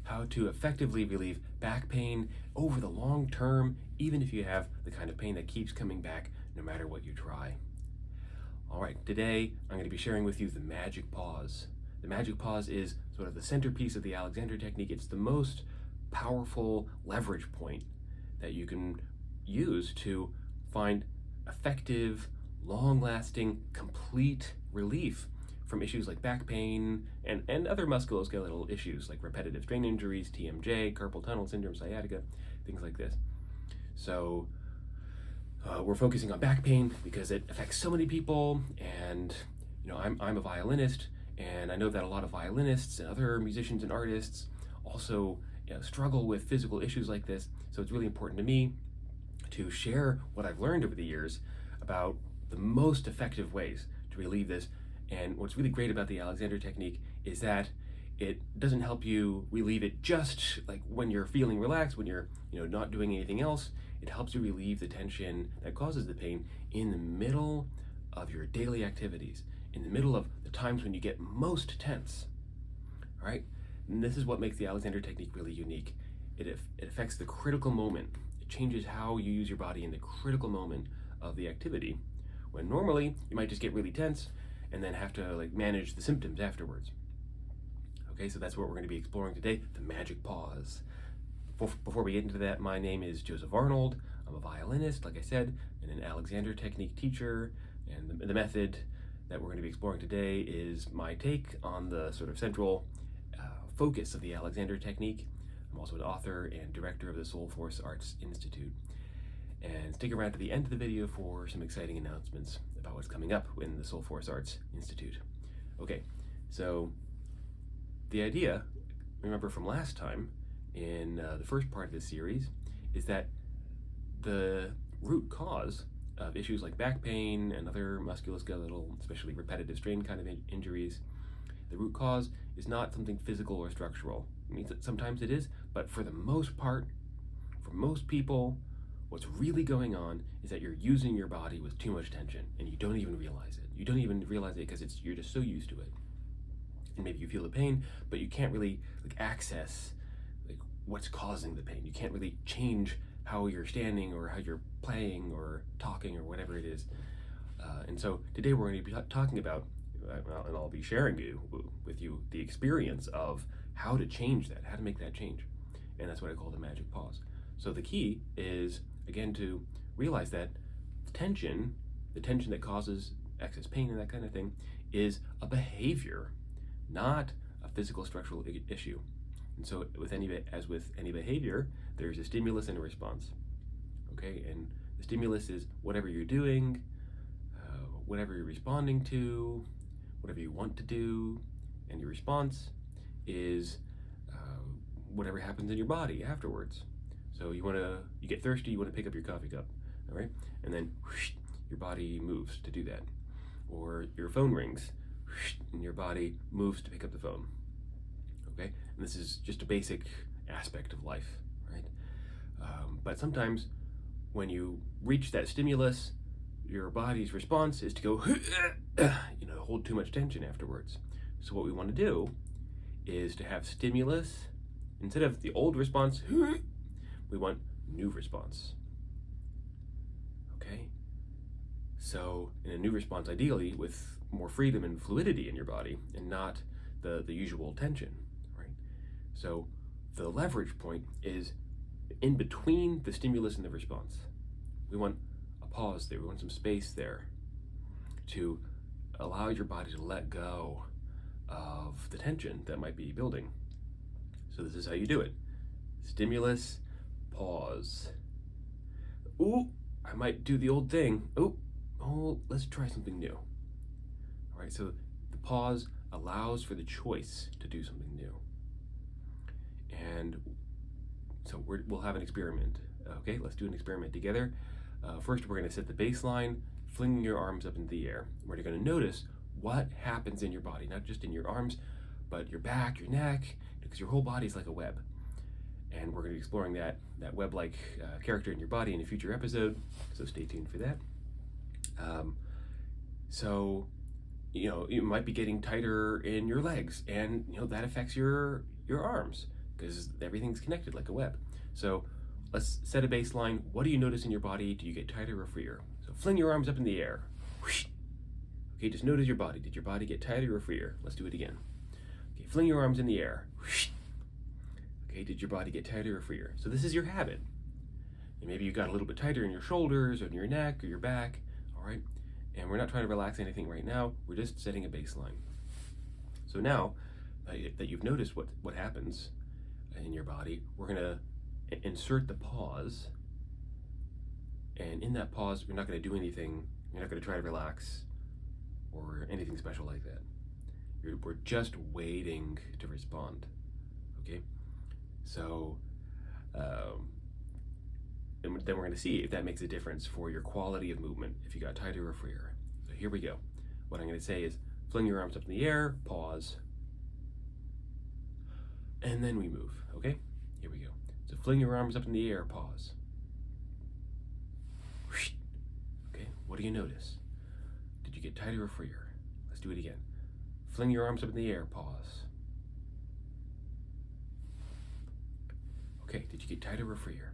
how to effectively relieve back pain over the long term, even if you have the kind of pain that keeps coming back no matter what you try. All right, today I'm going to be sharing with you the magic pause. The magic pause is sort of the centerpiece of the Alexander technique. It's the most powerful leverage point that you can use to find effective, long-lasting, complete relief from issues like back pain and other musculoskeletal issues like repetitive strain injuries, TMJ, carpal tunnel syndrome, sciatica, things like this. So we're focusing on back pain because it affects so many people, and I'm a violinist, and I know that a lot of violinists and other musicians and artists also struggle with physical issues like this. So it's really important to me to share what I've learned over the years about the most effective ways to relieve this. And what's really great about the Alexander technique is that it doesn't help you relieve it just like when you're feeling relaxed, when you're not doing anything else. It helps you relieve the tension that causes the pain in the middle of your daily activities, in the middle of the times when you get most tense. All right? And this is what makes the Alexander technique really unique. It affects the critical moment. It changes how you use your body in the critical moment of the activity, when normally you might just get really tense and then have to manage the symptoms afterwards. Okay, so that's what we're going to be exploring today, the magic pause. Before we get into that, my name is Joseph Arnold. I'm a violinist, like I said, and an Alexander technique teacher. And the method that we're going to be exploring today is my take on the sort of central focus of the Alexander technique. I'm also an author and director of the Soulforce Arts Institute. And stick around to the end of the video for some exciting announcements about what's coming up in the Soulforce Arts Institute. Okay, so the idea, remember from last time, in the first part of this series, is that the root cause of issues like back pain and other musculoskeletal, especially repetitive strain kind of injuries, the root cause is not something physical or structural. It means that sometimes it is, but for the most part, for most people, what's really going on is that you're using your body with too much tension, and you don't even realize it. You don't even realize it because you're just so used to it. And maybe you feel the pain, but you can't really access what's causing the pain. You can't really change how you're standing or how you're playing or talking or whatever it is. And so today we're going to be talking about, and I'll be sharing with you the experience of how to change that, how to make that change. And that's what I call the magic pause. So the key is, again, to realize that the tension that causes excess pain and that kind of thing, is a behavior, not a physical structural issue. And so as with any behavior, there's a stimulus and a response. Okay, and the stimulus is whatever you're doing, whatever you're responding to, whatever you want to do, and your response is whatever happens in your body afterwards. So you get thirsty, you want to pick up your coffee cup, all right? And then whoosh, your body moves to do that. Or your phone rings, whoosh, and your body moves to pick up the phone. Okay, and this is just a basic aspect of life, right? But sometimes when you reach that stimulus, your body's response is to go, hold too much tension afterwards. So what we want to do is to have stimulus, instead of the old response, we want new response. Okay? So in a new response, ideally with more freedom and fluidity in your body and not the usual tension. So the leverage point is in between the stimulus and the response. We want a pause there. We want some space there to allow your body to let go of the tension that might be building. So this is how you do it. Stimulus, pause. Ooh, I might do the old thing. Oh, let's try something new. All right, so the pause allows for the choice to do something new. And so we'll have an experiment. Okay, let's do an experiment together. First, we're going to set the baseline, flinging your arms up into the air. We're going to notice what happens in your body, not just in your arms, but your back, your neck, because your whole body is like a web. And we're going to be exploring that web-like character in your body in a future episode, so stay tuned for that. So, you might be getting tighter in your legs, and that affects your arms. because everything's connected like a web. So let's set a baseline. What do you notice in your body? Do you get tighter or freer? So fling your arms up in the air. Okay, just notice your body. Did your body get tighter or freer? Let's do it again. Okay, fling your arms in the air. Okay, did your body get tighter or freer? So this is your habit. And maybe you got a little bit tighter in your shoulders or in your neck or your back, all right? And we're not trying to relax anything right now. We're just setting a baseline. So now that you've noticed what happens in your body, we're gonna insert the pause. And in that pause, you're not gonna do anything. You're not gonna try to relax or anything special like that. We're just waiting to respond, okay? So, and then we're gonna see if that makes a difference for your quality of movement, if you got tighter or freer. So here we go. What I'm gonna say is, fling your arms up in the air, pause, and then we move, okay? Here we go. So fling your arms up in the air, pause. Okay, what do you notice? Did you get tighter or freer? Let's do it again. Fling your arms up in the air, pause. Okay, did you get tighter or freer?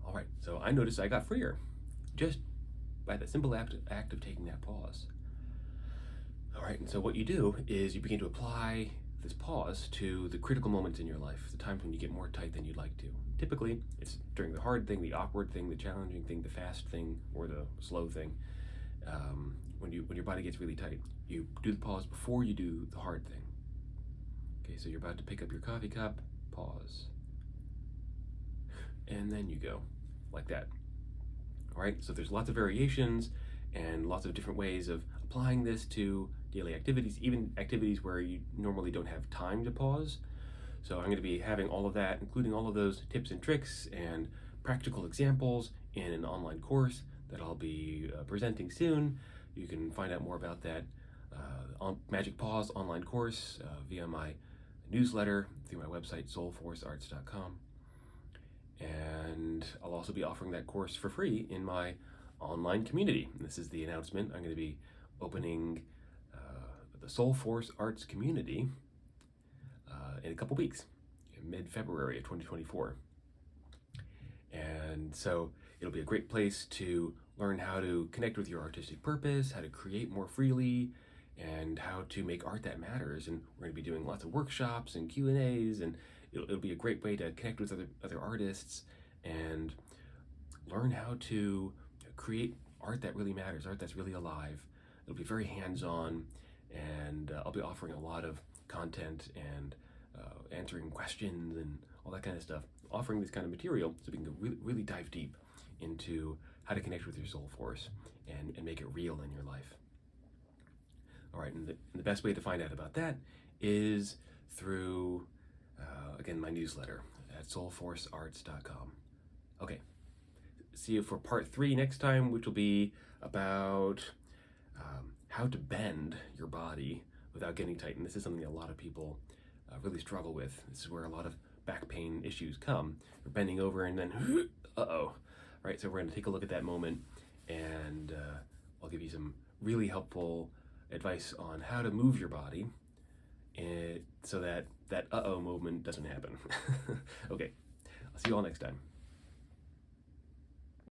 All right, so I noticed I got freer just by the simple act of taking that pause. All right, and so what you do is you begin to apply this pause to the critical moments in your life, the times when you get more tight than you'd like to. Typically, it's during the hard thing, the awkward thing, the challenging thing, the fast thing, or the slow thing. When your body gets really tight, you do the pause before you do the hard thing. Okay, so you're about to pick up your coffee cup, pause. And then you go, like that. All right, so there's lots of variations and lots of different ways of applying this to daily activities, even activities where you normally don't have time to pause. So I'm going to be having all of that, including all of those tips and tricks and practical examples in an online course that I'll be presenting soon. You can find out more about that on Magic Pause online course via my newsletter through my website, soulforcearts.com. And I'll also be offering that course for free in my online community. This is the announcement. I'm going to be opening the Soulforce Arts community in a couple weeks, in mid-February of 2024. And so it'll be a great place to learn how to connect with your artistic purpose, how to create more freely, and how to make art that matters. And we're going to be doing lots of workshops and Q&As, and it'll be a great way to connect with other artists and learn how to create art that really matters, art that's really alive. It'll be very hands-on, and I'll be offering a lot of content and answering questions and all that kind of stuff, offering this kind of material so we can really dive deep into how to connect with your soul force and make it real in your life. All right, and the best way to find out about that is through, again, my newsletter at soulforcearts.com. Okay, see you for part 3 next time, which will be about how to bend your body without getting tight. And this is something that a lot of people really struggle with. This is where a lot of back pain issues come. You're bending over and then, uh-oh. Right, so we're going to take a look at that moment, and I'll give you some really helpful advice on how to move your body so that uh-oh moment doesn't happen. Okay, I'll see you all next time.